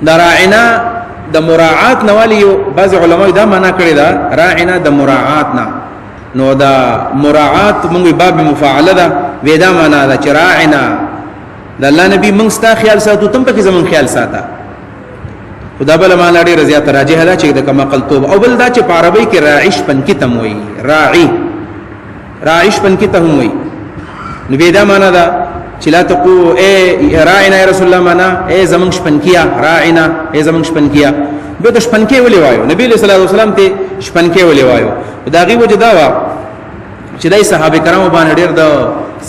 دا راعنا د مراعات نوالی بعض علماء دا معنا کړی دا راعنا د مراعات نه نو دا مراعات موږ باب مفاعله ده ودا معنا دا چې راعنا د الله نبی موږ ستا خیال ساتو تم پکې زمون خیال ساته خدا بل معنا ډیر زیات راجح ده چې د کما قلتوب او بل دا چې په عربی کې راعش پن کې تم وي راعي راعش پن کې تم وي نو ودا معنا دا چې لا تقو اے راعنا یا رسول الله معنا اے زمون شپنکیا راعنا اے زمون شپنکیا به د شپنکې ولې وایو نبی صلی الله علیه وسلم ته شپنکې ولې وایو دا غي وجه دا وا چې دای صحابه کرامو باندې ډېر د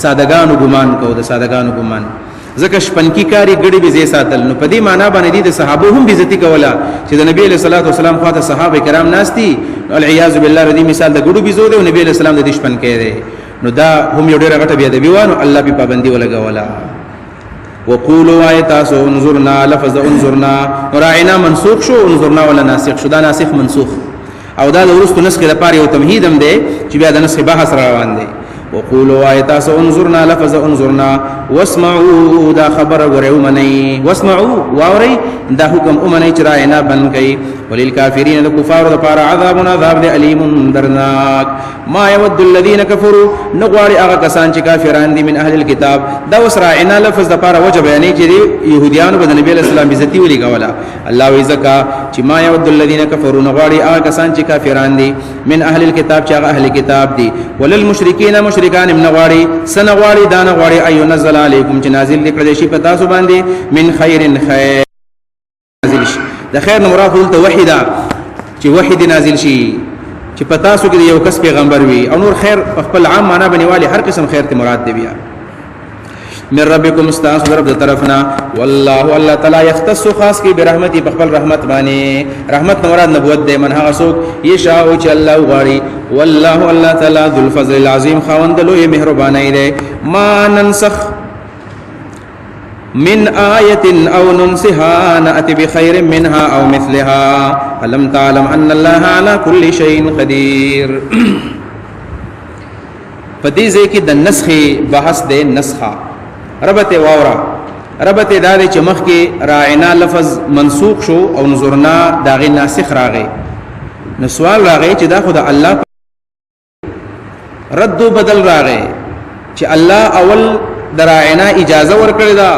سادهګانو ګمان کو د سادهګانو ګمان ځکه شپنکی کاری ګړي به زی ساتل نو په دې معنا باندې دي د صحابه هم عزت کولا چې د نبی صلی الله علیه وسلم خواته صحابه کرام ناشتي العیاذ بالله ردی مثال د ګړو بيزو دی او نبی صلی الله علیه وسلم د شپنکې دی نو دا هم یو ډېر غټه بیا دی وانه الله په پابندي ولګولا وقولوا آیات انظرنا لفظ انظرنا راعنا منسوخ شو انظرنا ولا ناسخ شو دا ناسخ منسوخ او دا د ورستو نسخ لپاره یو تمهید هم دی چې بیا د نسخ بحث روان دی وقولوا آیات انظرنا لفظ انظرنا واسمعوا دا خبر ورعو منی واسمعوا واوري دا حکم امنی چې راعنا بن کئ وللکافرین الکفار لپاره عذاب عذاب الیم درناک ما يود الذين كفروا نغواري هغه کسان چې کافران دي من اهل الكتاب دا وسراعنا لفظ د لپاره وجه بیانې چې يهوديانو د نبی اسلام عزتي ولي کولا الله وزکا چې ما يود الذين كفروا نغواري هغه کسان چې کافران دي من اهل الكتاب چې هغه اهل کتاب دي وللمشرکین مشرکان من نغواري سنغواري دا نغواري ايو نزل عليكم چې نازل کړي شي په تاسو باندې من خير خير نازل شي د خیر نو مراد ولته وحیدا چې وحید نازل شي چې پتا سو کې یو کس پیغمبر وي او نور خیر خپل عام معنا بنوالی هر قسم خیر ته مراد دی بیا من ربکم استاس رب طرفنا والله الله تعالی یختص خاص کی برحمتی بخبل رحمت باندې رحمت مراد نبوت دی من هغه سو یشاء چې الله غاری والله الله تعالی ذو الفضل العظیم خوند لوی مهربانای دی ما ننسخ من آية أو ننسها نأتي بخير منها أو مثلها ألم تعلم أن الله على كل شيء قدير فدیزه کې د نسخ بحث د نسخه ربط واورا ربط دار چې مخ کې راعنا لفظ منسوخ شو او نظرنا داغه ناسخ راغی نو سوال راغی چې دا خدای الله رد بدل راغی چې الله اول دراعنا اجازه ورکړی دا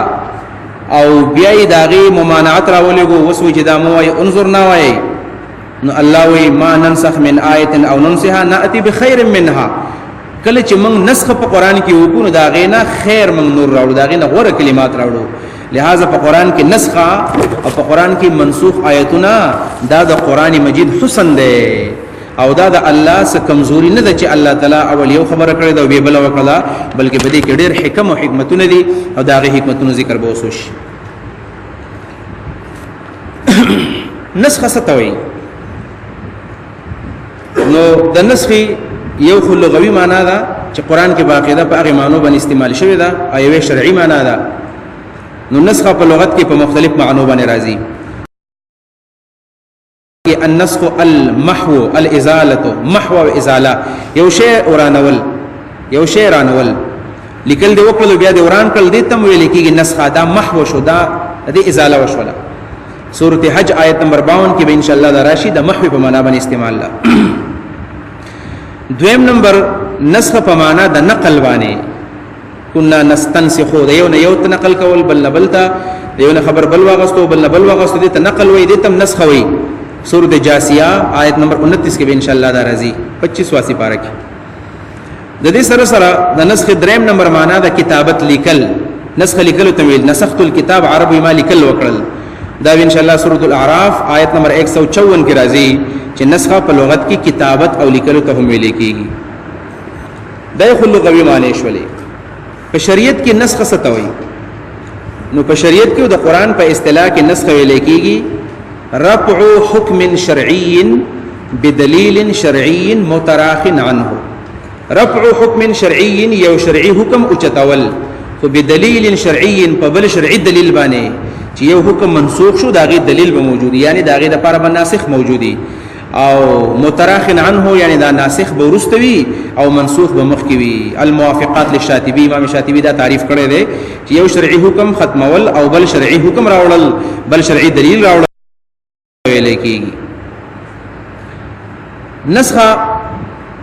او بیا داغي ممانعت راولېګو وسوي چې دا مو وای انظرنا وای نو الله وای ما ننسخ من آیه او ننسها ناتي بخير منها کله چې موږ نسخ په قران کې وکړو دا غینا خیر موږ نور راوړو دا غینا غوړه کلمات راوړو لہذا په قران کې نسخه او په قران کې منسوخ آیتونه دا د قران مجید حسن دی او دا د الله څخه کمزوري نه ده چې الله تعالی اول یو خبره کړې دا به بل وکړه بلکې په دې کې ډېر حکم او حکمتونه دي او دا غي حکمتونو ذکر به وسوش نسخه ستوي نو د نسخي یو خو لغوي معنا ده چې قران کې باقاعده په هغه معنی باندې استعمال شوی ده او یو شرعي معنا ده نو نسخه په لغت کې په مختلف معنی باندې راځي النسخ المحو الازاله محو وازاله یو شی ورانول یو شی رانول لیکل دی وکړو بیا دی وران کړل دي تم ویل کېږي نسخه دا محو شو دا د ازاله وشوله سورته حج آیت نمبر 52 کې به ان شاء الله دا راشي د محو په معنا باندې استعمال لا دویم نمبر نسخ په معنا د نقل باندې كنا نستنسخ د یو نه یو نقل کول بل بلتا یو نه خبر بل واغستو بل بل واغستو دې ته نقل وې دې تم نسخ وې سورۃ جاسیہ آیت نمبر 29 کې به ان شاء الله دا راځي 25 واسی پارا کې د دې سره سره د نسخ دریم نمبر معنا د کتابت لیکل نسخ لیکل تمویل نسخت الكتاب عربی ما لیکل وکړل دا ان شاء الله سورۃ الاعراف آیت نمبر 154 کې راځي چې نسخه په لغت کې کتابت او لیکل ته هم ویل کېږي دا خو لغوي معنی شولې په شریعت کې نسخه ستوي نو په شریعت کې د قران په اصطلاح کې نسخه ویل کېږي رفع حكم شرعي بدليل شرعي متراخ عنه رفع حكم شرعي یو شرعي حکم اوچتول خو بدلیل شرعي په بل شرعي دلیل باندې چې یو حکم منسوخ شو داغه دلیل به موجود یعنی داغه د لپاره ناسخ موجودي او متراخن عنه یعنی دا ناسخ به ورستوي او منسوخ به مخ کی وي. الموافقات للشاطبي امام شاطبي دا تعریف کړی دی چې یو شرعي حکم ختمول او بل شرعي حکم راوړل بل شرعي دلیل راوړل ویل کیږي. نسخه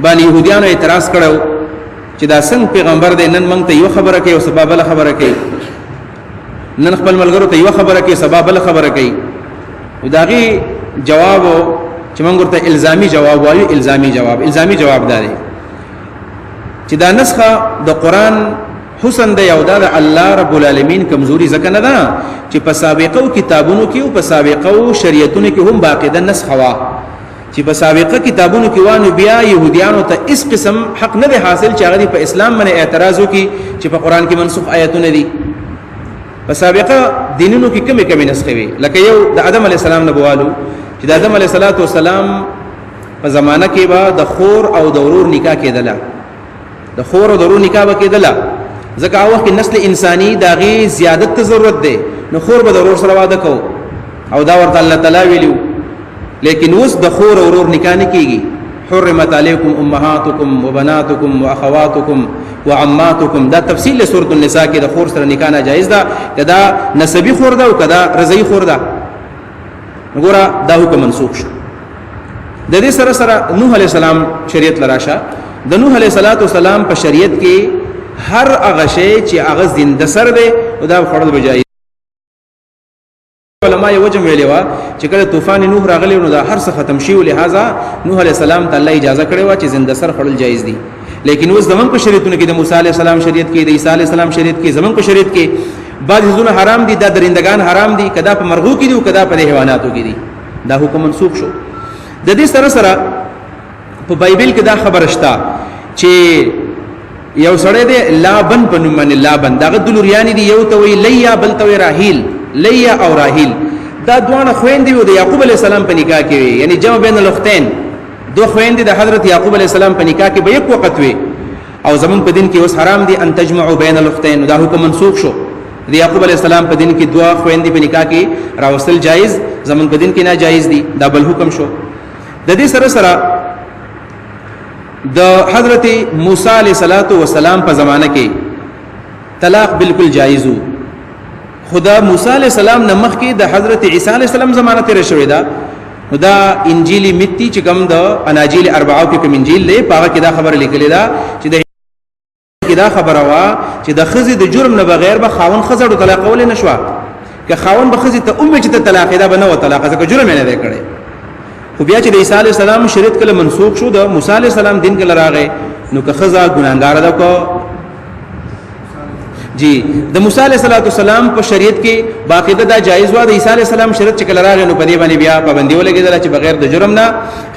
باندې يهوديانو اعتراض کړو چې دا څنګه پیغمبر دی نن موږ ته یو خبره کوي او سبب بل خبره کوي، نن خپل ملګرو ته یو خبره کوي سبب بل خبره کوي. وداغي جواب چې موږ ورته الزامي جواب وایو، الزامي جواب دی چې دا نسخه د قران حسن دی او دا الله رب العالمین کمزوري ځکه نه ده چې په سابقو کتابونو کې او په سابقو شریعتونو کې هم باقاعده نسخه وا، چې په سابقه کتابونو کې وانه بیا يهوديانو ته اس قسم حق نه حاصل چې هغه په اسلام باندې اعتراض وکي چې په قران کې منسوخ آیاتونه دي. په سابقه دینونو کې کمی نسخه وي، لکه یو د آدم علی السلام نبوالو چې د آدم علیه السلام په زمانہ کې به د خور او د ورور نکاح کېدله، د خور او د ورور نکاح به کېدله ځکه هغه وخت نسل انساني داغي زیادت ته ضرورت دی، نو خور به د ورور سره واده کو او دا ورته الله تعالی ویلو. لیکن اوس د خور او ورور نکاح نه کېږي. حرمت علیکم امهاتکم وبناتکم واخواتکم وعماتکم، دا تفصیل له سورۃ النساء کې د خور سره نکاح ناجایز ده، کدا نسبی خور ده او کدا رضعی خور ده. وګوره دا حکم منسوخ شو. د دې سره نوح علیہ السلام شریعت لراشه. د نوح علیہ السلام په شریعت کې هر هغه شی چې هغه زنده سر دی او دا خړل بجای. علماء یو وجه ویلی وا چې کله طوفان نوح راغلی نو دا هر څه ختم شي، ولهذا نوح علیہ السلام ته الله اجازه کړې و چې زنده سر خړل جایز دي. لیکن اوس زمون په شریعتونو کې د موسی علیہ السلام شریعت کې د عیسی علیہ السلام شریعت کې زمون په شریعت کې بعض ځونه حرام دي، دا درندگان حرام دي، کدا په مرغو کې دي او کدا په حیواناتو کې دي. دا حکم منسوخ شو. د دې سره په بایبل کې دا خبره شته چې یو سړی دی لابن په نوم باندې لابن، دا غدلوریانی دی، یو ته وی لیا بل ته وی راهیل، لیا او راهیل دا دوه خويندې و د یعقوب علی السلام په نکاح کې وي، یعنی جمع بین الاختین. دوه خويندې د حضرت یعقوب علی السلام په نکاح کې به یک وخت وي، او زمون په دین کې اوس حرام دي ان تجمعوا بین الاختین. دا حکم منسوخ شو. د یعقوب علی السلام په دین کې دوه خويندې په نکاح کې راوستل جایز، زمون په دین کې ناجایز دي. دا بل حکم شو. د دې سره د حضرت موسی علیہ السلام په زمانه کې طلاق بالکل جایز وو. خدا موسی علیہ السلام نمخ کې د حضرت عیسی علیہ السلام زمانه تیر شوې ده. دا انجیل متی چې کوم د اناجیل اربعه کې کوم انجیل له پاغه کې دا خبر لیکلې ده چې د کې دا خبره وا چې د خزي د جرم نه بغیر به خاون خزړو طلاق ولې نشوا، که خاون به خزي ته چې ته طلاق دا بنو طلاق ځکه جرم نه دی کړی. خو بیا چې د عیسی علیہ السلام شریعت کله منسوخ شو، د موسی علیہ السلام دین کله راغی، نو که خزا ګناګار ده کو جی د موسی علیہ السلام په شریعت کې باقاعده دا جایز و. د عیسی علیہ السلام شریعت چې کله راغی نو په دې باندې بیا پابندي ولګیدل چې بغیر د جرم نه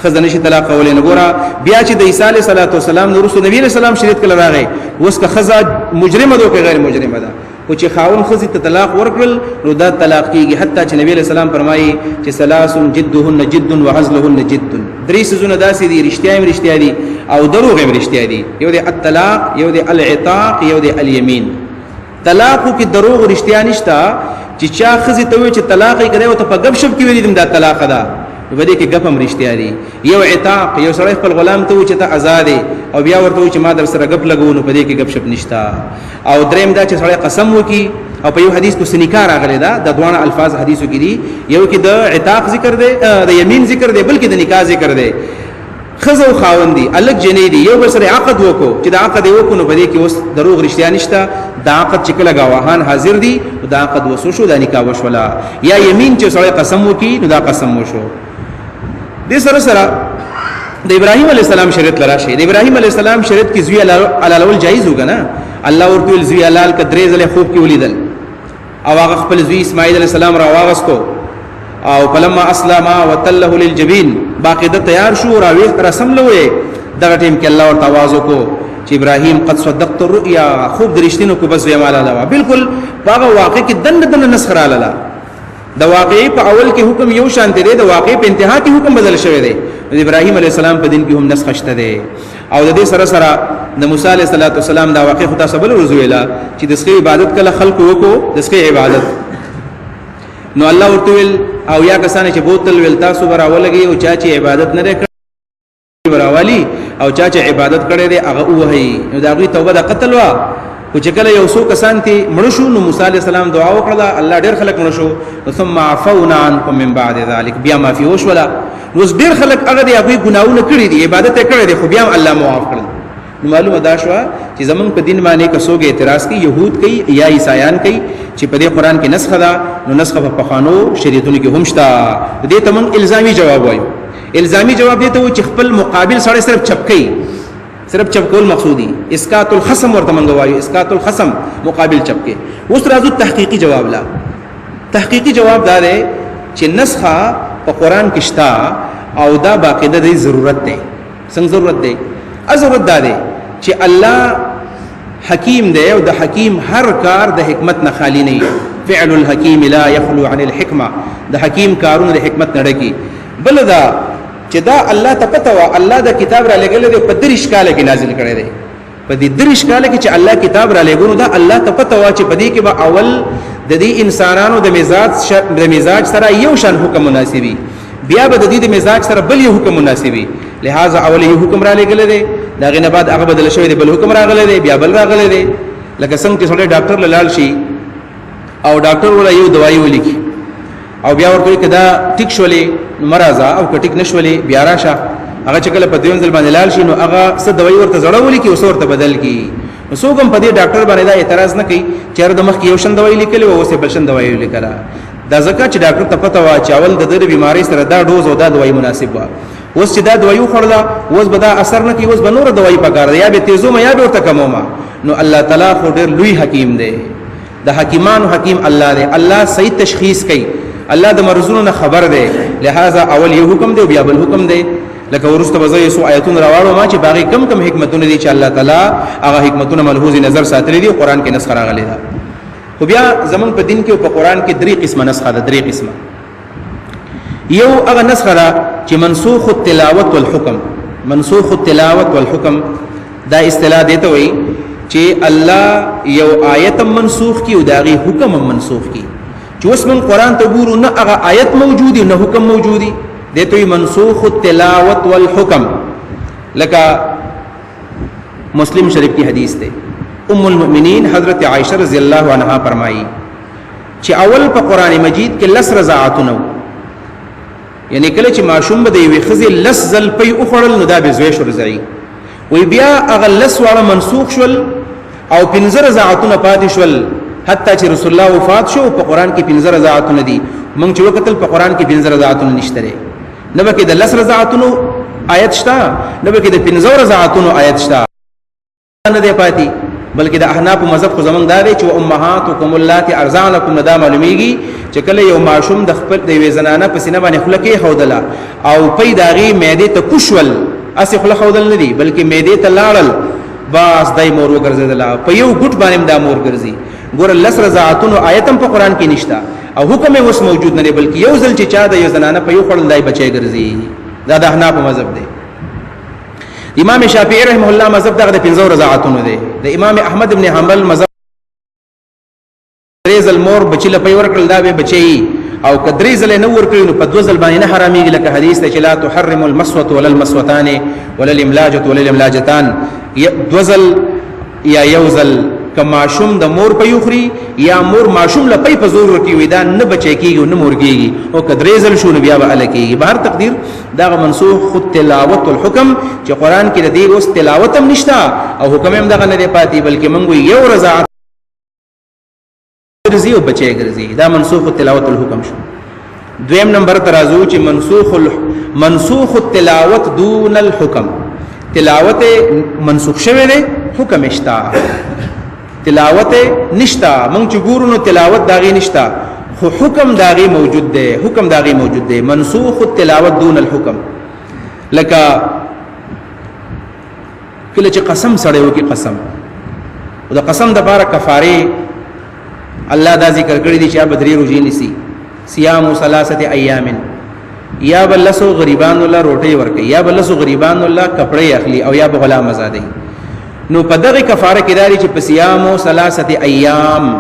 خزانه شي طلاق ولې نه. ګوره بیا چې د عیسی علیہ السلام نو رسول نبی علیہ السلام شریعت کله راغی، اوس که خزا مجرمه ده او غیر مجرمه ده، او چې خاون خزي ته طلاق ورکړل نو دا طلاق کیږي. حتی چې نبی علیہ السلام فرمایي چې ثلاث جدهن جد وعزلهن جد. درې سيزونه داسې دي رښتیا دي او دروغ هم رښتیا دي. یو دی الطلاق، یو دی العتاق، یو دی الیمین. طلاق کې دروغ رښتیا نشته چې چا خزي ته وي چې طلاق یې کړي او ته په غب شپ کې ویل دا طلاق ده، په دې کې غب هم رښتیا دي. یو عتاق، یو سړی خپل غلام ته وي چې ته آزاد او بیا ورته وي چې ما در سره غب لګو، نو په دې کې غب شپ نشته. او دریم دا چې سړی قسم وکي او په یو حدیث کې سنکار راغلی دا د دوه الفاظ حدیثو کې دي، یو کې د عتاق ذکر دی، د یمین ذکر دی، بلکې د نکاح ذکر دی. خزو خاوند دي الګ جنې دي، یو بل سره عقد وکړو چې دا عقد وکړو نو په دې کې اوس دروغ رښتیا نشته. دا عقد چې کله گواهان حاضر دي او دا عقد وسو شو، دا نکاح وشولا. یا یمین چې سړی قسم وکي نو دا قسم وشو. دې سره د ابراهیم علیه السلام شریعت لراشه. د ابراهیم علیه السلام شریعت کې زوی علالول جایز وګنه. الله ورته زوی حلال کدرې زله خوب کې ولیدل او هغه خپل زوی اسماعیل علیه السلام را واغستو او فلما اسلم وتله للجبین باقاعده تیار شو راوي رسم لوي. دغه ټیم کې الله ورته आवाज وکړو چې ابراهیم قد صدقت الرؤيا، خوب درشتینو کو بس ویمال الله. بالکل هغه واقع کې دند نسخ را لاله. د واقع په اول کې حکم یو شان دی، د واقع په انتها کې حکم بدل شوی دی. د ابراهیم علیه السلام په دین کې هم نسخ شته دی. او د دې سره د موسی علیه السلام دا واقع خدا سبل رزویلا چې د سخی عبادت کله خلق وکړو، د سخی عبادت نو الله ورته ویل او یا کسان چې بوتل ول تاسو براولګي او چا چې عبادت نه کړي براولي او چا چې عبادت کړي دی هغه وهي نو دا غي توبه د قتل وا او چې کله یو څو کسان ته مړ شو نو موسی عليه السلام دعا وکړه الله ډېر خلک مړ شو ثم عفونا عنكم من بعد ذلك بیا ما فی وش ولا نو ډېر خلک هغه دی هغه ګناونه کړی دي عبادت کړی دی خو بیا الله معاف کړل نو معلومه دا شو چې زمون په دین باندې کسوګه اعتراض کوي يهود کوي یا عیسایان کوي چې په دې قران کې نسخه ده نو نسخه په پخوانو شریعتونو کې هم شته دې ته موږ الزامي جواب وایو الزامي جواب دې ته و چې خپل مقابل سره صرف چپکي صرف چپکول مقصودی اسقاط الخصم ورته موږ وایو اسقاط الخصم مقابل چپکي اوس راځو تحقیقي جواب لا تحقیقي جواب دا دی چې نسخه په قران کې شته او دا باقاعده د ضرورت ده څنګه ضرورت ده ضرورت دا دی چې الله حکیم دی او د حکیم هر کار د حکمت نه خالی نه فعل الحکیم لا يخلو عن الحکمه د حکیم کارونه د حکمت نه ډکی بل دا چې دا الله ته پته وا الله د کتاب را لګل دی په درش کاله کې نازل کړی دی په دې درش کاله کې چې الله کتاب را لګونو دا الله ته پته وا چې په دې کې به اول د دې انسانانو د مزاج سره یو شان حکم مناسبي بیا به د دې د مزاج سره بل یو حکم مناسبي لہذا اول یو حکم را لګل دی دا غنه بعد هغه بدل شوی دی بل حکم راغلی دی بیا بل راغلی دی لکه څنګه چې سړی ډاکټر لاله شي او ډاکټر ولا یو دوايي ولیکي او بیا ورته کدا ټیک شولې مرزا او کټیک نشولې بیا راشه هغه چې کله په دیون ځل باندې لال شي نو هغه څه دوايي ورته زړه ولیکي او ورته بدل کی نو څوک هم په دې ډاکټر باندې دا اعتراض نه کوي چې د مخ کې یو شن دوايي لیکلې او اوسه بل شن دوايي لیکلا دا ځکه چې ډاکټر ته پته وا چې اول د دې بیماری سره دا ډوز او دا دوايي مناسب و اوس چې دا دوايي خورلا اوس به دا اثر نه کوي اوس به نور دوايي پکار یا به تیزو ما یا به ورته کموما نو الله تعالی خو ډېر لوی حکیم دی د حکیمانو حکیم الله دی الله صحیح تشخیص کوي الله د مرزونو نه خبر دی لہذا اول یو حکم دی بیا بل حکم دی لکه ورسته وځي سو آیتون راوړو ما چې باقي کم حکمتونه دي چې الله تعالی هغه حکمتونه ملحوظ نظر ساتلي دي قرآن کې نسخ راغلي ده خو بیا زمون په دین کې او په قرآن کې درې قسمه نسخه ده درې قسمه یو هغه نسخه ده چې منسوخ التلاوت والحکم منسوخ التلاوت والحکم دا اصطلاح دیته وي چې الله یو آیت منسوخ کی او داغي حکم منسوخ کی چې اوس من قرآن ته ګورو نه هغه آیت موجودي نه حکم موجودي دیته وي منسوخ التلاوت والحکم لکه مسلم شریف کی حدیث ده ام المؤمنین حضرت عائشہ رضی اللہ عنہا فرمائی چې اول په قرآن مجید کې لس رضاعتونه یعنی کله چې ماشوم به دی خزي لس زل پي اخړل نو دا به زوی شو رضای وی بیا هغه لس واړه منسوخ شول او 15 رضاعتونه پاتې شول حتی چې رسول الله وفات شو په قرآن کې 15 رضاعتونه دي مونږ چې وکتل په قرآن کې 15 رضاعتونه نشته نه به کې د لس رضاعتونو آیت شته نه به کې د 15 رضاعتونو آیت شته نه دی پاتې بلکې د احناف مذهب خو زمونږ دا دی چې امهاتکم اللاتي ارضعنکم دا معلومیږي چې کله یو ماشوم د خپل د وی زنانه په سینه باندې خلکه خودله او پي داغي معده ته کوشول اسی خله خودل نه دي بلکې معده ته لاړل باس دای مور وګرځیدله په یو ګټ باندې دا مور ګرځي ګور لس رضاعتونو آیتم په قران کې نشته او حکم یې اوس موجود نه دی بلکې یو ځل چې چا د یو زنانه په یو خړل دای بچي ګرځي دا د احناف مذهب دی امام شافعی رحمه الله مذهب دغه د 15 رضاعتونو دی د امام احمد ابن حنبل مذهب ریزل مور بچی له پی ورکړل دا به بچي او کدریزل نه ورکړي نو په دوزل باندې نه حرامي لکه حدیث ته چې لا تحرم المسوه ولا المسوتان ولا الاملاجه ولا الاملاجتان دوزل یا یوزل کماشوم د مور په یخري یا مور ماشوم له پي په زور ورکی وي دا نه بچي کیږي نه مور کیږي او کدریزل شو نو بیا به الکیږي بهر تقدیر دا منسوخ خود تلاوت الحکم چې قران کې د دې اوس تلاوت هم نشتا او حکم هم دغه نه دی پاتې بلکې موږ یو رضاعت ګرځي او بچي ګرځي دا منسوخ التلاوت الحکم شو دویم نمبر ترازو چې منسوخ التلاوت دون الحکم تلاوت منسوخ شوه دی حکم اشتا تلاوت نشتا مونږ چې ګورو نو تلاوت داغي نشتا خو حکم داغي موجود دی حکم داغي موجود دی منسوخ التلاوت دون الحکم لکه کله چې قسم سره وکي قسم او د قسم د بار کفاره الله دا ذکر کړی دی چې بدري روزي نسی صيام ثلاثه ايام یا بلسو غریبان الله روټي ورکي یا بلسو غریبان الله کپڑے اخلي او یا غلام آزادي نو په دغه کفاره کې داري چې پسیامو ثلاثه ایام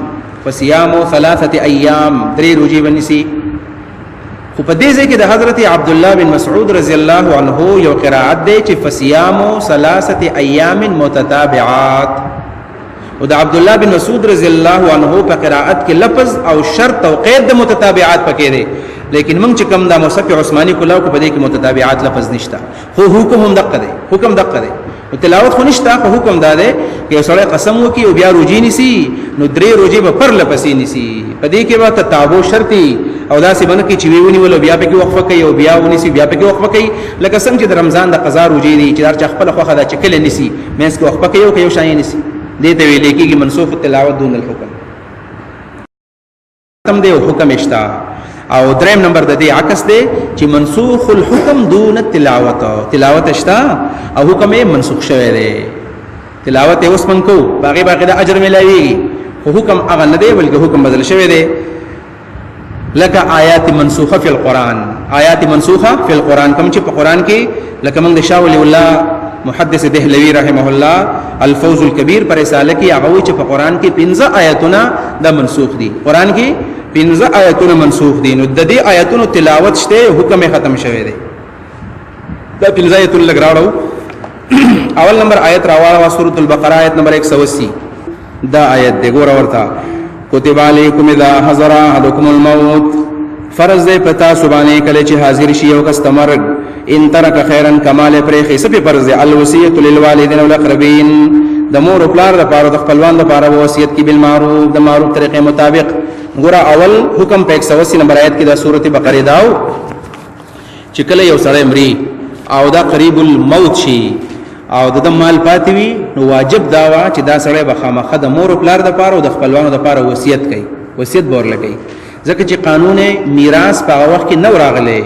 فصيامو ثلاثه ایام درې روزي ونیسي خو په دې ځای کې د حضرت عبد الله بن مسعود رضی الله عنه یو قرائت دی چې فصيام 3 ایام متتابعات، او د عبد الله بن مسعود رضی الله عنه په قرائت کې لفظ او شرط او قید د متتابعات پکې دی، لیکن موږ چې کوم د مصحف عثماني کلاو کو په دې کې متتابعات لفظ نشته، خو حکم هم دقه دی، حکم دقه دی، او تلاوت خو نشته، خو حکم دا دی چې سړی قسم وکي او بیا روزي نیسي نو 3 روزي به پر لپسې نیسي، په دې کې به تتابع شرطي او دا سی باندې کې چې ویونی ول بیا په کې وقفه کوي او بیا ونیسي بیا په کې وقفه کوي، لکه څنګه چې د رمضان د قضا روزي دي چې دا خپل خوخه دا چکل نیسي مېس کې وقفه کوي او یو شای نیسي، دې ته ویل کېږي منسوخ التلاوت دون الحكم. تم دې حکم اشتا او دریم نمبر د دې عکس دی چې منسوخ الحكم دون التلاوت، تلاوت اشتا او حکم یې منسوخ شوی دی، تلاوت اوس من کو باقي د اجر ملایوي، خو حکم هغه نه دی بلکې حکم بدل شوی دی، لکه آیات منسوخه فی القرآن، آیات منسوخه فی القرآن کوم چې په قرآن کې لکه موږ د شاه ولی الله محدث دهلوی رحمه الله الفوز الكبیر پر رساله کې هغه چې په قرآن کې 15 آیاتونه د منسوخ دي، قرآن کې 15 آیاتونه منسوخ دي، نو د دې آیاتونو تلاوت شته حکم ختم شوی دی، دا 15 آیاتونه لګراړو. اول نمبر آیت راواله سورۃ البقره آیت نمبر 180 دا آیت دی، ګور ورته کتب علیکم اذا حضر احدکم الموت، فرض دی پتا سبحانه کله چې حاضر شي یو کس تمرګ، ان ترک خیرا کمال پر خیسه په فرض دی الوصیت للوالدین والاقربین، د مور او پلار لپاره د خپلوان لپاره وصیت کی بالمعروف، د معروف طریقې مطابق. ګور اول حکم په 180 نمبر آیت کې د سورۃ بقره داو چې کله یو سړی مري او دا قریب الموت شي او د مال پاتې وي نو واجب دا وا چې دا سړی به خامخه د مور او پلار د پاره او د خپلوانو د پاره وصیت کوي، وصیت بور لګي، ځکه چې قانون میراث په هغه وخت کې نو راغلی،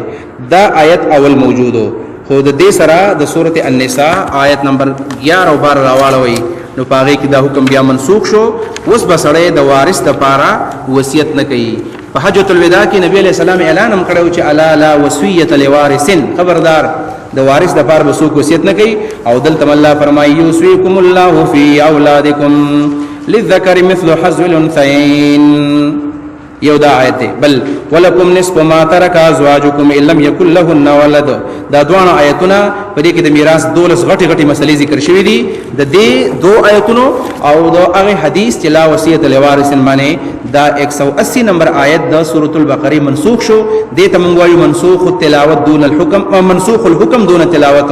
دا آیت اول موجودو، خو د دې سره د سورۃ النساء آیت نمبر 11 او 12 راواړوي نو پاره کې دا حکم بیا منسوخ شو، اوس به سړی د وارث د پاره وصیت نه کوي. په حجۃ الوداع کې نبی علیہ السلام اعلان هم کړو چې الا لا وصیت لوارث، خبردار د وارث د پاره به څوک وصیت نه کوي، او دلته الله فرمایي یوصیکم الله فی اولادکم للذکر مثل حظ الانثیین، یو دا آیت دی. بل ولکم نصف ما ترک ازواجکم ان لم یکن لهن ولد، دا دوه آیتونه په دې کې د میراث 12 غټي غټي مسلې ذکر شوې دي، د دې دو آیتونو او د هغه حدیث چې لا وصیت لوارث باندې دا 180 نمبر آیت د سورۃ البقره منسوخ شو، دې ته موږ وایو منسوخ التلاوت دون الحكم او منسوخ الحكم دون التلاوت،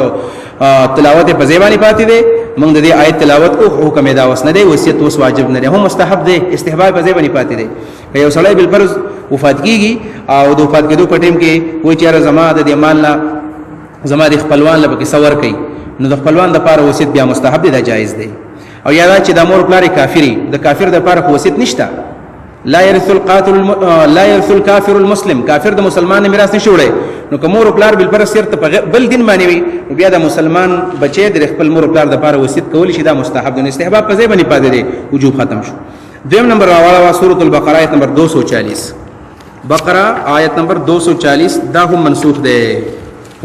تلاوت په ځای پاتې دی، موږ د دې آیت تلاوت کو حکم ادا وس نه دی، وصیت اوس واجب نه دی، هم مستحب دی، استحباب په ځای باندې پاتې دی. یو سړی بل فرض وفات کیږي او د وفات کېدو په ټیم کې وایي چې زما د دې مال نه زما د خپلوان له پکې څور کوي، نو د خپلوان د پاره وصیت بیا مستحب دی، دا جایز دی. او یا دا چې د مور پلار کافری، د کافر د پاره وصیت نشته، لا يرث القاتل لا يرث الكافر المسلم، کافر د مسلمان میراث نشي وړي، نو کوم مور پلار بل پر سر ته بل دین باندې وي نو بیا د مسلمان بچي د خپل مور پلار د پاره وصیت کول شي، دا مستحب دی، استحباب په ځای باندې پاتې دی، وجوب ختم شو. دویم نمبر راواله سورۃ البقره آیت نمبر 240، بقره آیت نمبر 240 دا هم منسوخ دی.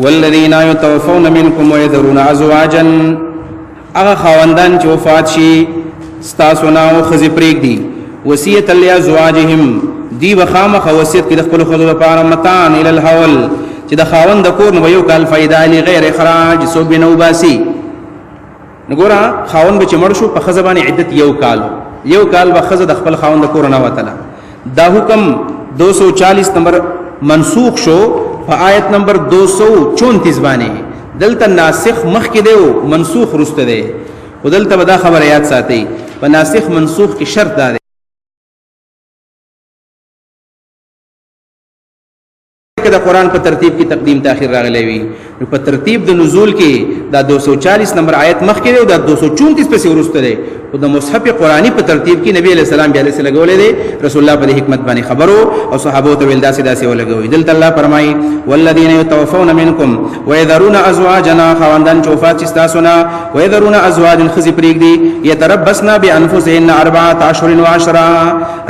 والذین یتوفون منکم ويذرون ازواجا، هغه خاوندان چې وفات شي ستاسو نه او خزي پرېږ دي وصیت لازواجهم، دی بخامخ وصیت کې د خپل خزو لپاره متان ال الحول، چې د خاوند د کور نو یو کال فائدہ لغیر اخراج سو بنو باسی. نګورا خاوند به چې مړ شو په خزبانه عدت یو کال به خزه د خپل خاوند د کور نه وتله، دا حکم 240 نمبر منسوخ شو په آیت نمبر 234 باندې، دلته ناسخ مخ کې دی منسوخ رسته دی، ودلته به دا خبر یاد ساتي په ناسخ منسوخ کې شرط دا دی چې د قرآن په ترتیب کې تقدیم تاخير راغلی وي، نو په ترتیب د نزول کې دا 240 نمبر آیت مخ کې دی او دا 234 پسې ورسته دی، او د مصحف قرآنی په ترتیب کې نبی علیہ السلام بیا له لګولې دی، رسول الله په حکمت باندې خبرو او صحابه ته ویل داسې ولګوي. دلته الله فرمایي والذین یتوفون منکم ويذرون ازواجا، خواندان چې وفات شي تاسو نه، ويذرون ازواجا خزي پرېږ دي، يتربصن بانفسهن 4 اشهر و10،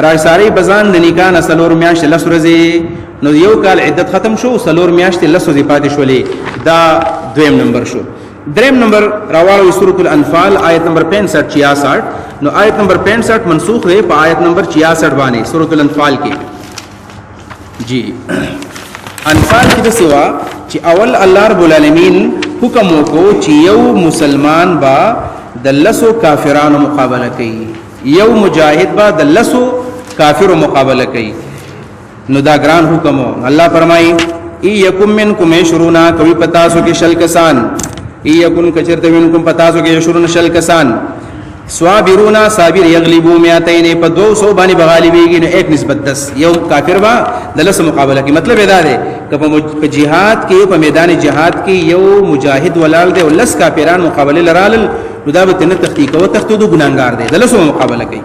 راځي بزان د نکاح نه څلور میاشتې لس ورځې، نو یو کال عدت ختم شو، څلور میاشتې لس ورځې پاتې شولې، دا دویم نمبر شو. دریم نمبر راواله سورۃ الانفال آیت نمبر 65-66، نو آیت نمبر 65 منسوخ ہے په آیت نمبر 66 باندې سورۃ الانفال کې. جی انفال کې د سوا چې اول الله رب العالمین حکم وکړو چې یو مسلمان با د لسو کافرانو مقابله کوي، یو مجاهد با د لسو کافرو مقابله کوي. نو دا ګران حکم الله فرمایي ای یکم منکم عشرون کوي پتاسو کې شل کسان، ای یکن کچرت منکم پتاسو کې عشرون شل کسان، صابرون صابر یغلبو 200 په 200 باندې بغالبیږي. نو 1 نسبت 10 یو کافر با د لسو مقابله کوي. مطلب دا دی که په جهاد کې په میدان جهاد کې یو مجاهد ولال دی او لس کافران مقابله لرال نو دا به تنه تحقیق او تختو ګناګار دی د لسو مقابله کوي.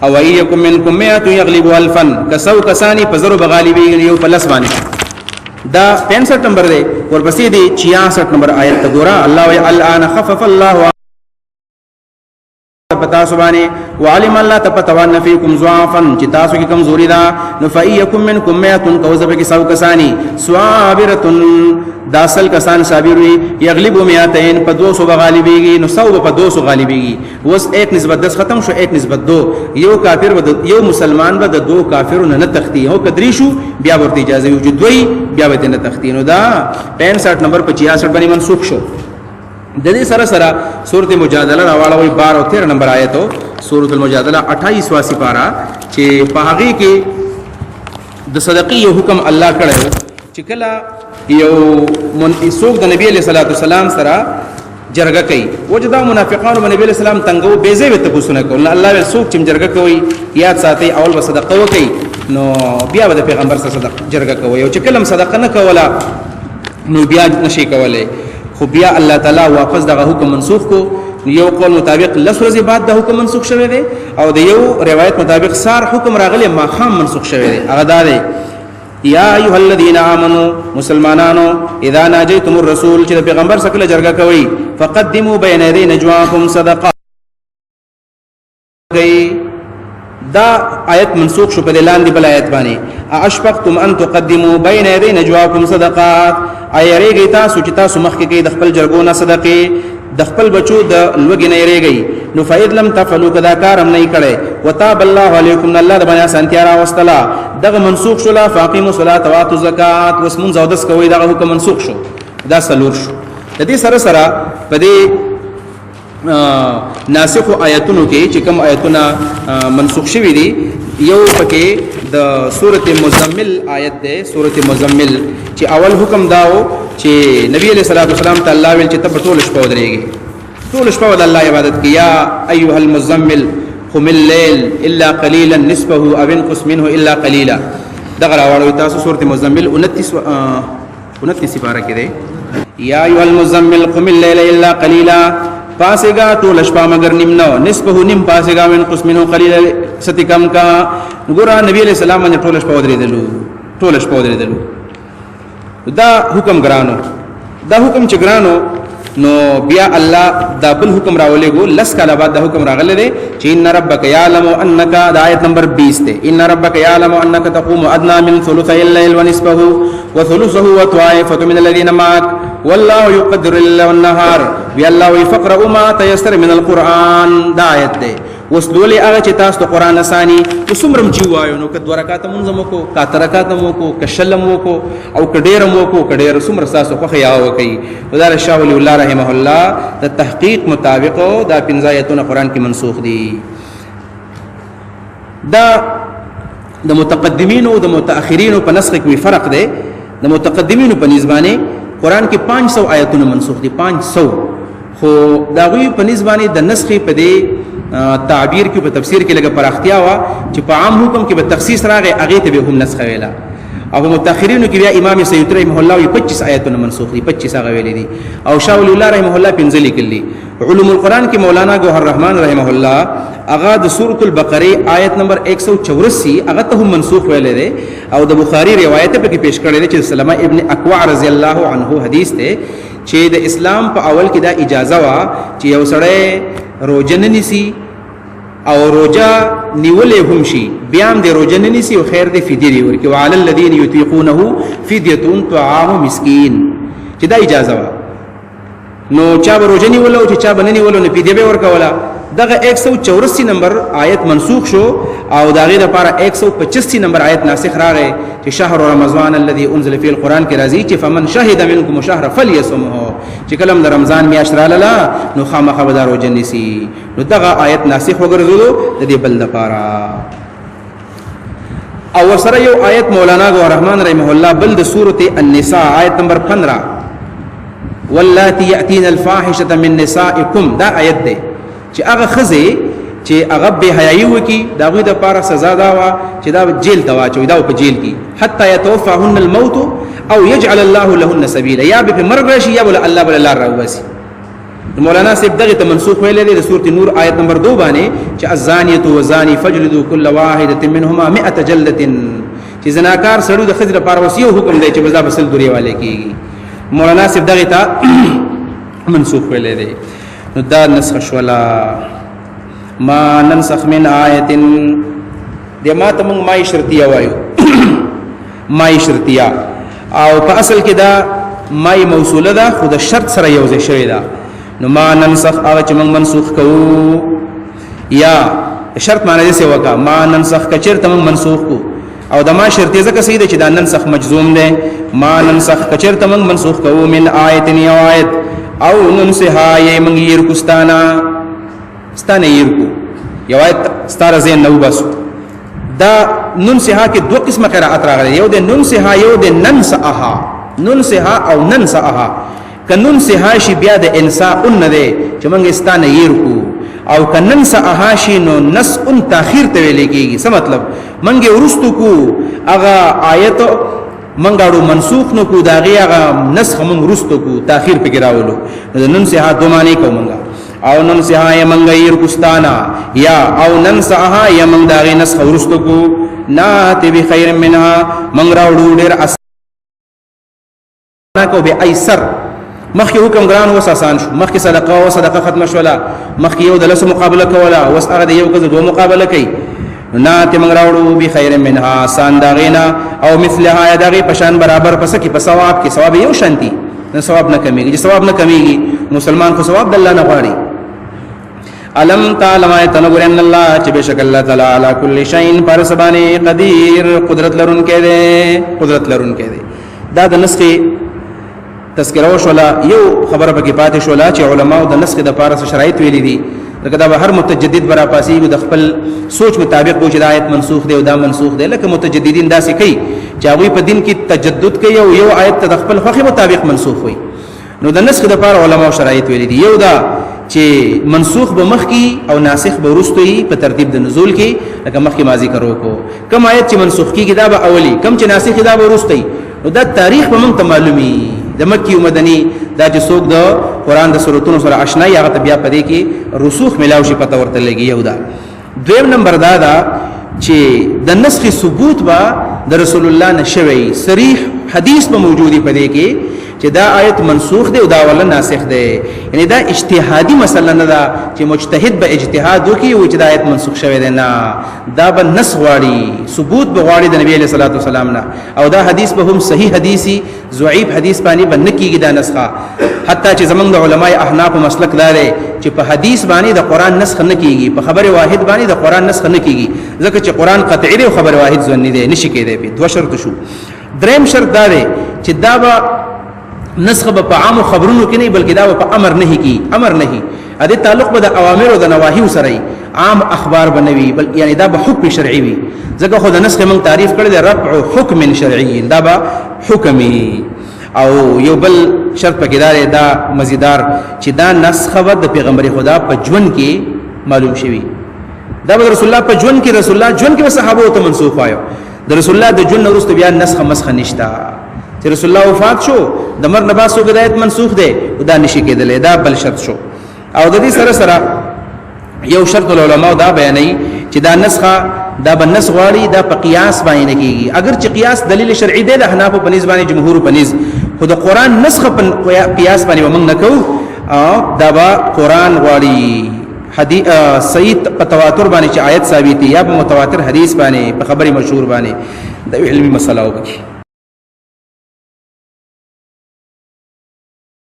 او ايکم منکم 100 یغلبوا الفا کسو کسانی په زرو بغالبیږي یو په لس باندې. دا 65 نمبر دی. ورپسې دی 66 نمبر آیت ته ګورا الله وی الان خفف الله پتا سبحانه وعلم الله تپتوان فیکم ضعفا چې تاسو کې کمزوري ده. نو فایکم منکم 100 کوزب کې سو کسانی صابرتن داسل کسان صابر وي یغلبوا 200 په 200 غالبيږي. نو 100 په 200 غالبيږي. وس 1 نسبت 10 ختم شو 1 نسبت 2 یو کافر یو مسلمان به د 2 کافرونو نه تختی هو کدري شو بیا ورته اجازه وي چې دوی بیا به نه تختی. نو دا 65 نمبر په 66 باندې منسوخ شو. د دې سره سره سورۃ مجادله راوړوي 12 او 13 نمبر آیتو سورۃ المجادله 28 واسی پارا چې په هغه کې د صدقې یو حکم الله کړو چې کله یو منسوخ د نبی علیہ الصلوۃ والسلام سره جرګه کوي وجدا منافقانو نبی علیہ السلام تنګو بیزه وته پوښتنه کوي الله ول سوق چې جرګه کوي یاد ساتي اول به صدقه وکي نو بیا به پیغمبر سره صدقه جرګه کوي او چې کلم صدقه نه کوله نو بیا نشي کوله. خو بیا الله تعالی واپس دغه حکم منسوخ کو. یو قول مطابق لس ورځې بعد د حکم منسوخ شوی دی او د یو روایت مطابق سار حکم راغلی ما خام منسوخ شوی دی. هغه دا دی یا ایها الذین آمنو مسلمانانو اذا ناجیتم الرسول چې پیغمبر سره جرګه کوي فقدموا بین یدی نجواکم صدقه. دا آیت منسوخ شو په لاندې بل آیت باندې اشفقتم ان تقدموا بین یدی نجواکم صدقات. ایریږي تاسو چې تاسو مخکې کې د خپل جرګونو صدقې د خپل بچو د لوګي نه یریږي. نو فإذ لم تفعلوا کذا کارم نه کړي وتاب الله علیکم الله د باندې سنتیا را واستلا دغه منسوخ شو. لا فاقیموا الصلاة واتوا الزکات واسمن زودس کوي دغه حکم منسوخ شو. دا سلور شو. د دې سره سره په دې ناسخ آیاتونو کې چې کوم آیاتونه منسوخ شوي دي یو پکې د سورته مزمل آیت ده. سورته مزمل چې اول حکم داو چې نبی علیہ الصلوۃ والسلام ته الله ویل چې ته ټول شپه ودرېږي ټول شپه ود الله عبادت کې یا ایها المزمل قم الليل الا قليلا نصفه او انقص منه الا قليلا. دغه راوړو تاسو سورته مزمل 29 سپاره کې ده یا ایها المزمل قم الليل الا قليلا پاسګه ټول شپه مگر نیم نو نصفه نیم پاسګه من قسمنه قليل ستي کم کا. ګور نبی علیہ السلام باندې ټول شپه ودرېدلو. دا حکم ګرانو دا حکم چې ګرانو نو بیا الله دا بل حکم راولې ګو لس کاله بعد دا حکم راغله دي چې ان ربک یعلم انک دا آیت نمبر 20 ته ان ربک یعلم انک تقوم ادنى من ثلثي الليل ونصفه وثلثه وطائفه من الذين معك والله يقدر الليل والنهار بالله يفقر ما تيسر من القران. دا آیت ده وسدولې هغه چې تاسو قرآن اساني وسمرم چې وایو نو کد ورکات منظم کو کا ترکات مو کو کشلم کو او کډیر مو کو کډیر سمر تاسو خو خیا وکي. ودار شاه ولي الله رحمه الله د تحقیق مطابق دا پنځایتونه قرآن کې منسوخ دي. دا د متقدمین او د متأخرین په نسخ کې فرق دی. د متقدمین په نسبانه قرآن کې 500 آیتونه منسوخ دي 500 خو دا غوی په نسبانه د نسخ په دی تعبیر کې په تفسیر کې لګه پراختیا وا چې په عام حکم کې به تخصیص راغی هغه ته به هم نسخ ویلا او متأخرینو کې بیا امام سیوطی رحمه الله 25 آیتونه منسوخ دي 25 هغه ویلي دي او شاه ولی الله رحمه الله پنځلي کلی. علوم القرآن کې مولانا گوهر رحمان رحمه الله هغه د سورۃ البقره آیت نمبر 184 هغه ته هم منسوخ ویلي دي او د بخاری روایت په کې پیش کړی دی چې سلمہ ابن اکوع رضی الله عنه حدیث ته چې د اسلام په اول کې دا اجازه وا چې یو سړی روزه نسی او روزه نیولې هم شي بیا هم د روزه نسی او خیر د فدیه دی ورکه وعلى الذين يطيقونه فديه طعام مسكين چې دا اجازه وا. نو چا روزه نیولو چې چا بننی ولو نه فدیه به ورکولا دغه 184 نمبر آیت منسوخ شو او داغه لپاره 185 نمبر آیت ناسخ راغی چې شهر رمضان الذي انزل فيه القران کې راځي چې فمن شهد منكم الشهر فليصمه چې کلم د رمضان میاشت رااله نو خامخا به دارو جنسي نو دغه آیت ناسخ وګرځولو د دې بل لپاره او سره یو آیت مولانا غو رحمان رحمه الله بل د سورته النساء آیت نمبر 15 واللاتي ياتين الفاحشه من نسائكم دا آیت ده چې هغه خزه چې هغه به حیايي وکي دا غوې د پاره سزا دا وا چې دا جیل دا واچوي دا په جیل کې حتى يتوفاهن الموت او يجعل الله لهن سبيلا یا به مرګ راشي یا بل الله بل الله راوسی مولانا صاحب دغه ته منسوخ ویلې د سورته نور آیت نمبر 2 باندې چې الزانيه والزاني فجلدوا كل واحده منهما 100 جلده چې زناکار سړو د خزر لپاره وصیو حکم دی چې بزا بسل دوری والے کیږي مولانا صاحب دغه ته منسوخ ویلې دی نو دا نسخ شولا ما ننسخ من آیت دی ما ته موږ مای شرطیه وایو مای شرطیه او په اصل کې دا مای موصوله ده خو د شرط سره یو ځای شوی ده نو ما ننسخ هغه چې موږ منسوخ کوو یا شرط معنی دې وکا ما ننسخ کچر ته موږ منسوخ کو او د ما شرطیه ځکه سیده چې دا ننسخ مجزوم ده ما ننسخ کچر ته موږ منسوخ کوو من آیت یا آیت او ننسها ی من يرکو ستانه يرکو یو آیت ستاره زین نو بس دا ننسها کې دوه قسمه قرات راغلي یو د ننسها یو د ننسها ننسها او ننسها کننسها شی بیا د انساء ان ده چې موږ ستانه يرکو او کننسها شی نو نس ان تاخير ته ویل کېږي څه مطلب موږ ورستو کو هغه آیت منګاړو منسوخ نو کو داغه هغه نسخ من رستو کو تاخير پکې راولو ننسها دو معنی کو منګا او ننسها ی منګیر کوستانا یا او ننسها ی من داغه نسخ رستو کو نات بخير منها منګراوړو ډیر اسانه کو به ایسر مخکې حکم ګران وس آسان شو مخکې صدقه ختم شولا مخکې یو د لس مقابله کولا وس هغه د یو کزه دو مقابله کوي نات منګراوړو بخير منها سان داغینا او مثلها داغي پشان برابر پس کی په ثواب کې ثواب یو شانتي نه ثواب نه کمیږي چې ثواب نه کمیږي مسلمان کو ثواب د الله نه غواړي علم تعلم تنور ان الله چې بشک الله تعالی علی کل شیء پر سبانه قدیر قدرت لرون کې ده دا د نسخه تذکرہ شولا یو خبره پکې پاتې شولا چې علماء د نسخه د پارس شرایط ویلي دي لکه دا هر متجدد برا پاسي د خپل سوچ مطابق و چې د آیت منسوخ دی او دا منسوخ دی لکه متجددین داسې کوي چې هغه په دین کې تجدد کوي او یو آیت د خپل خوخي مطابق منسوخ وي نو د نسخ د پاره علماء شرایط ویلي دي یو دا چې منسوخ به مخ کی او ناسخ به ورستوي په ترتیب د نزول کې لکه مخ کی ماضی کرو کو کم آیت چې منسوخ کی دا به اولی کم چې ناسخ دا به ورستوي نو دا تاریخ به موږ ته معلومي د مکی او مدنی دا چې څوک د قران د سورتونو سره آشنای هغه بیا پدې کې رسوخ ملاو شي پته ورته لګي یو دا دویم نمبر دا چې د نسخ ثبوت با د رسول الله نشوي صریح حدیث به موجودي پدې کې چې دا آیت منسوخ دی او دا ولا ناسخ دی یعنی دا اجتهادي مسله نه ده چې مجتهد به اجتهاد وکي او چې دا آیت منسوخ شوی دی نه دا به نسخ واړي ثبوت به واړي د نبی علیہ الصلوۃ والسلام نه او دا حدیث به هم صحیح حدیثي ضعیف حدیث باندې بنکیږي دا نسخه حتی چې زمونږ د علماء احناف مسلک لاره چې په حدیث باندې د قران نسخ نه کیږي په خبر واحد باندې د قران نسخ نه کیږي ځکه چې قران قطعی دی او خبر واحد ځون نه دی نشي کېدی په دوه شرط شو دریم شرط دا دی چې دا به نسخ په عام خبرونو کې نه بلکې دا په امر نه کی امر نه ا دې تعلق به د اوامر او د نواهی سره عام اخبار بنوي بل یعنی دا به حکم شرعي وي ځکه خو د نسخ من تعریف کړل رفع حکم شرعي دا به حکمي او یو بل شرط پکې دا مزیدار چې دا نسخ د پیغمبر خدا په ژوند کې معلوم شوی دا به رسول الله په ژوند کې رسول الله ژوند کې صحابه ته منسوخ وایو د رسول الله د ژوند وروسته بیا نسخ مسخ نشتا چې رسول الله وفات شو د مر نه باسو هدایت منسوخ دی دا نشي کېدل دا بل شرط شو او د دې سره سره یو شرط العلماء دا بیانوي چې دا نسخه دا بنس غواړي دا په قیاس باندې کېږي اگر چې قیاس دلیل شرعي دی د حناف په نسبت باندې جمهور په نسبت خو د قران نسخه په قیاس باندې ومنګ نکو دا با قران غواړي حدیث صحیح په تواتر باندې چې آیت ثابت یا په متواتر حدیث باندې په خبري مشهور باندې د علمي مسله وکړي